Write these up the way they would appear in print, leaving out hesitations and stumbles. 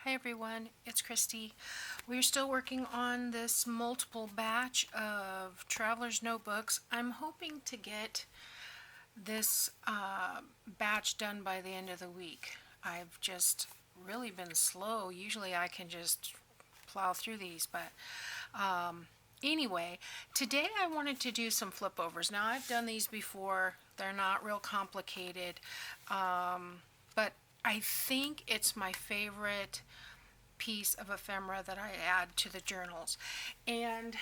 Hi everyone, it's Kristi. We're still working on this multiple batch of Traveler's Notebooks. I'm hoping to get this batch done by the end of the week. I've just really been slow. Usually I can just plow through these, but anyway, today I wanted to do some flipovers. Now I've done these before. They're not real complicated, but I think it's my favorite piece of ephemera that I add to the journals. And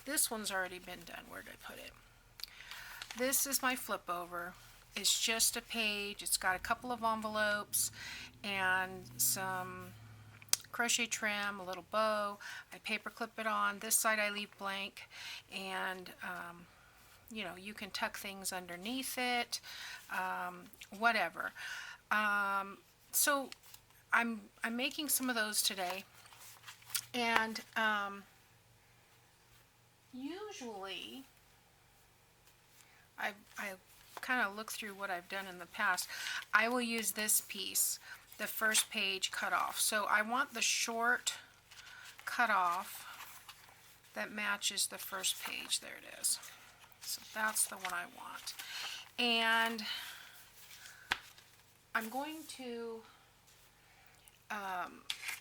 this one's already been done. Where did I put it? This is my flip over. It's just a page. It's got a couple of envelopes and some crochet trim, a little bow. I paper clip it on. This side I leave blank, and you know, you can tuck things underneath it, whatever. So I'm making some of those today, and usually I kind of look through what I've done in the past. I will use this piece, the first page cut off. So I want the short cut off that matches the first page. There it is. So that's the one I want. And I'm going to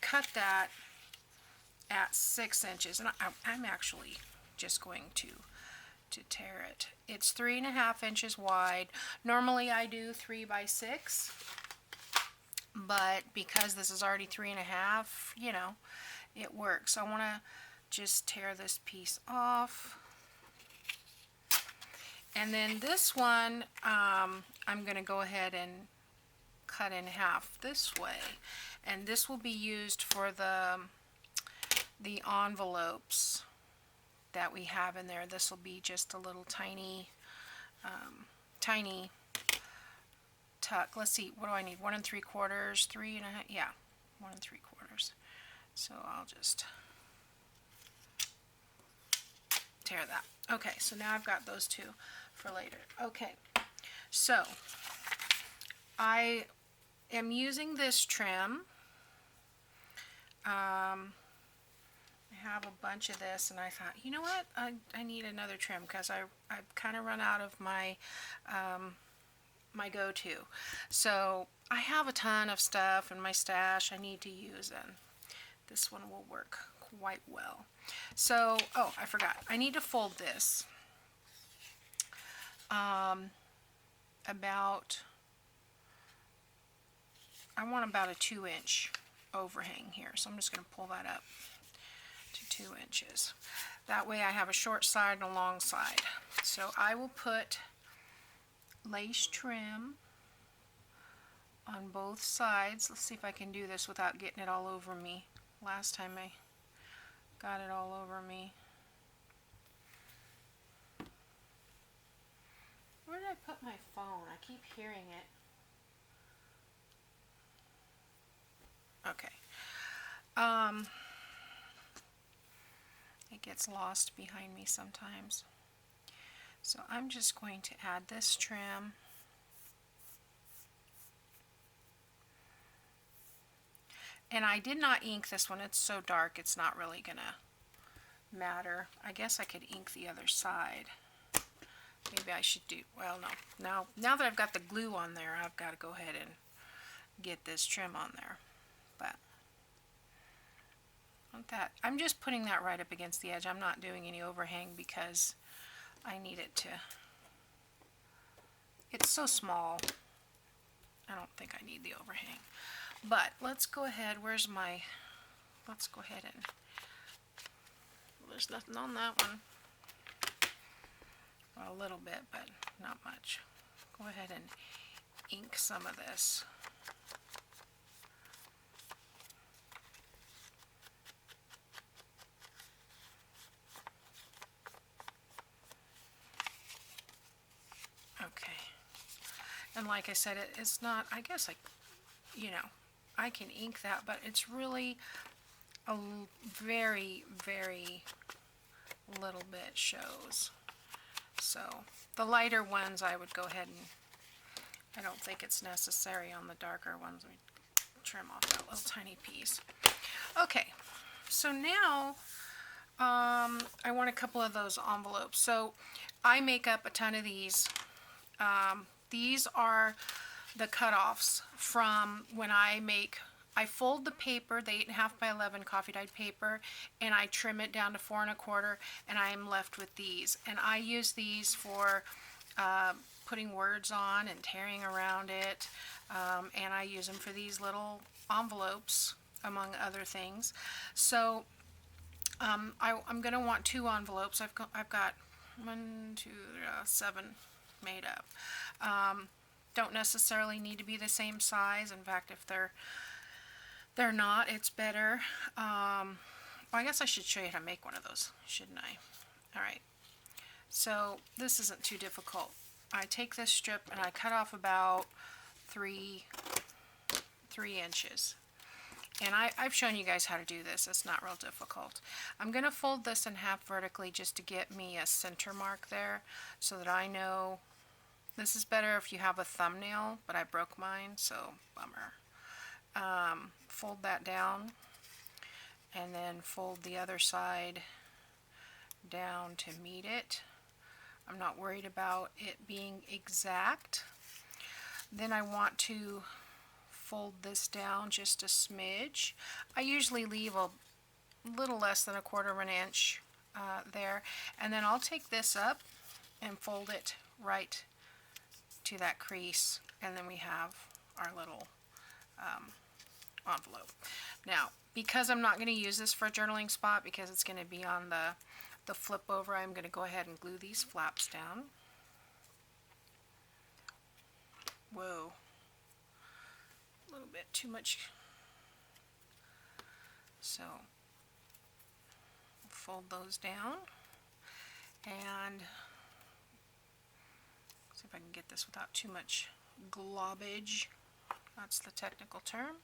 cut that at 6 inches, and I'm actually just going to tear it. It's 3.5 inches wide. Normally I do 3 by 6, but because this is already 3.5, you know, it works. I want to just tear this piece off. And then this one, I'm going to go ahead and cut in half this way, and this will be used for the envelopes that we have in there. This will be just a little tiny tiny tuck. Let's see, what do I need? 1 3/4, 3.5, yeah, 1 3/4. So I'll just tear that. Okay, so now I've got those two for later. Okay, so I am using this trim. I have a bunch of this, and I thought, you know what, I need another trim because I've kind of run out of my my go-to. So I have a ton of stuff in my stash I need to use, and this one will work quite well. So, oh, I forgot, I need to fold this about, I want about a 2-inch overhang here, so I'm just going to pull that up to 2 inches. That way I have a short side and a long side. So I will put lace trim on both sides. Let's see if I can do this without getting it all over me. Last time I got it all over me. Where did I put my phone? I keep hearing it. Okay. It gets lost behind me sometimes. So I'm just going to add this trim. And I did not ink this one. It's so dark, it's not really gonna matter. I guess I could ink the other side. Maybe I should do, well, no. Now that I've got the glue on there, I've got to go ahead and get this trim on there. But that, I'm just putting that right up against the edge. I'm not doing any overhang because I need it to, it's so small, I don't think I need the overhang. But let's go ahead, let's go ahead and, there's nothing on that one. Well, a little bit, but not much. Go ahead and ink some of this. Okay. And like I said, it's not, I guess, you know, I can ink that, but it's really a very, very little bit shows. So the lighter ones I would go ahead and, I don't think it's necessary on the darker ones. Let me trim off that little tiny piece. Okay, so now I want a couple of those envelopes. So I make up a ton of these. These are the cutoffs from when I fold the paper, the 8.5 by 11 coffee dyed paper, and I trim it down to 4 1/4, and I am left with these. And I use these for putting words on and tearing around it, and I use them for these little envelopes, among other things. So I'm going to want 2 envelopes. I've got 1, 2, 7 made up. Don't necessarily need to be the same size. In fact, if they're not, it's better. Well, I guess I should show you how to make one of those, shouldn't I? All right. So this isn't too difficult. I take this strip and I cut off about 3 inches. And I've shown you guys how to do this. It's not real difficult. I'm going to fold this in half vertically just to get me a center mark there so that I know. This is better if you have a thumbnail, but I broke mine, so bummer. Fold that down and then fold the other side down to meet it. I'm not worried about it being exact. Then I want to fold this down just a smidge. I usually leave a little less than 1/4 inch there, and then I'll take this up and fold it right to that crease, and then we have our little envelope. Now, because I'm not going to use this for a journaling spot, because it's going to be on the flip over, I'm going to go ahead and glue these flaps down. Whoa, a little bit too much. So fold those down, and see if I can get this without too much globbage. That's the technical term.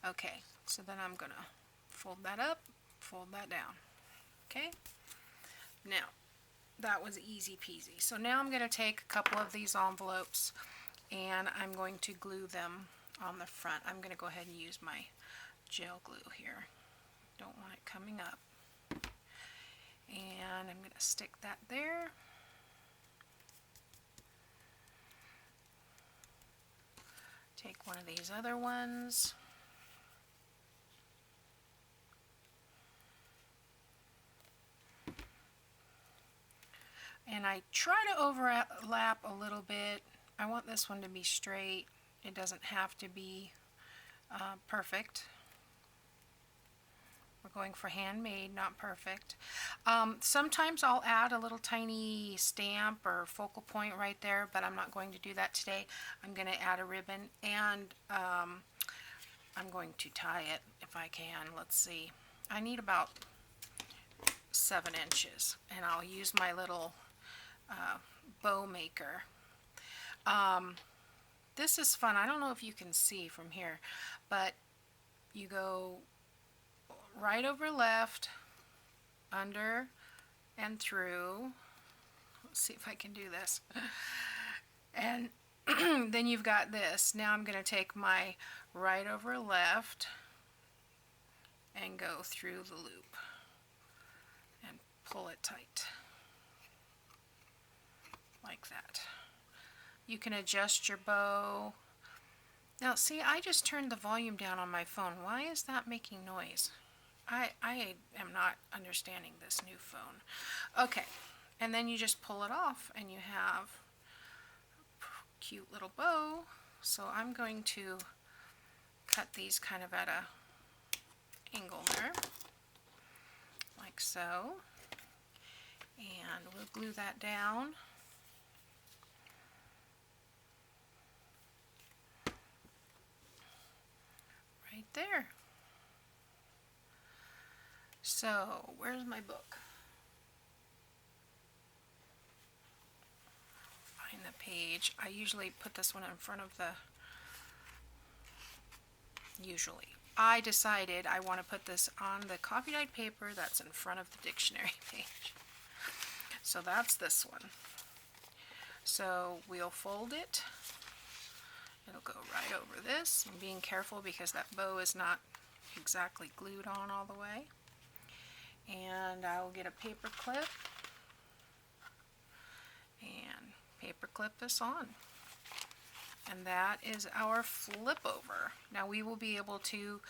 Okay, so then I'm gonna fold that up, fold that down. Okay, now that was easy peasy. So now I'm going to take a couple of these envelopes and I'm going to glue them on the front. I'm going to go ahead and use my gel glue here. Don't want it coming up. And I'm going to stick that there. Take one of these other ones. And I try to overlap a little bit. I want this one to be straight. It doesn't have to be perfect. We're going for handmade, not perfect. Sometimes I'll add a little tiny stamp or focal point right there, but I'm not going to do that today. I'm going to add a ribbon, and I'm going to tie it if I can. Let's see. I need about 7 inches, and I'll use my little bow maker. This is fun. I don't know if you can see from here, but you go right over left, under and through. Let's see if I can do this. And then you've got this. Now I'm going to take my right over left and go through the loop and pull it tight. Like that. You can adjust your bow. Now see, I just turned the volume down on my phone. Why is that making noise? I am not understanding this new phone. Okay, and then you just pull it off and you have a cute little bow. So I'm going to cut these kind of at a angle there, like so. And we'll glue that down. Right there. So, where's my book? Find the page. I usually put this one in front of the... I decided I want to put this on the coffee dyed paper that's in front of the dictionary page. So that's this one. So we'll fold it It'll go right over this. I'm being careful because that bow is not exactly glued on all the way. And I will get a paper clip and paper clip this on. And that is our flip over. Now we will be able to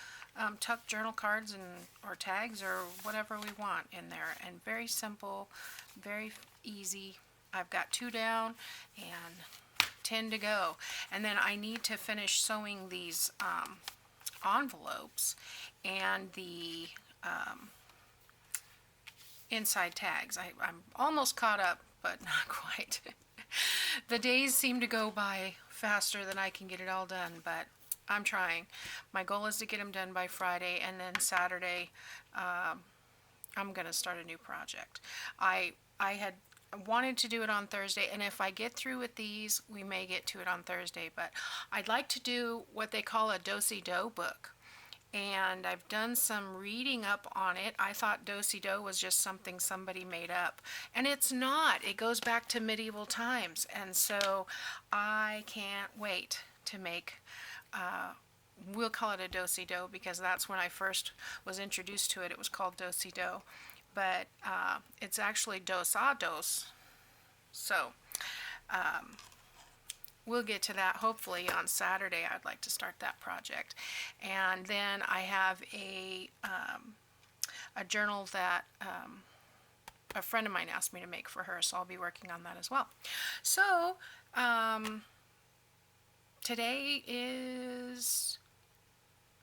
tuck journal cards and or tags or whatever we want in there, and very simple, very easy. I've got 2 down and 10 to go, and then I need to finish sewing these envelopes and the inside tags. I'm almost caught up, but not quite. The days seem to go by faster than I can get it all done, but I'm trying. My goal is to get them done by Friday, and then Saturday I'm going to start a new project. I had wanted to do it on Thursday, and if I get through with these, we may get to it on Thursday, but I'd like to do what they call a do-si-do book. And I've done some reading up on it. I thought do-si-do was just something somebody made up, and it's not. It goes back to medieval times, and so I can't wait to make, we'll call it a do-si-do because that's when I first was introduced to it. It was called do-si-do, but it's actually dos-a-dos. So we'll get to that hopefully on Saturday. I'd like to start that project. And then I have a journal that a friend of mine asked me to make for her, so I'll be working on that as well. So today is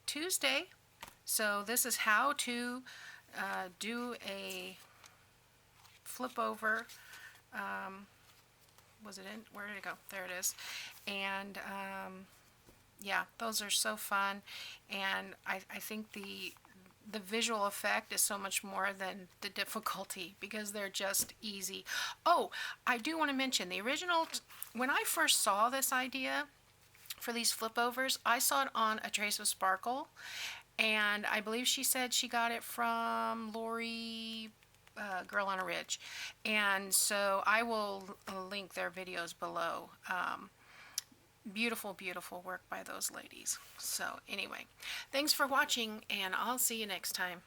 Tuesday, so this is how to do a flip over. Was it in? Where did it go? There it is. And yeah, those are so fun, and I think the visual effect is so much more than the difficulty because they're just easy. Oh, I do want to mention the original. When I first saw this idea for these flip overs, I saw it on A Trace of Sparkle, and I believe she said she got it from Lori, Girl on a Ridge, and so I will link their videos below. Beautiful, beautiful work by those ladies. So anyway, thanks for watching, and I'll see you next time.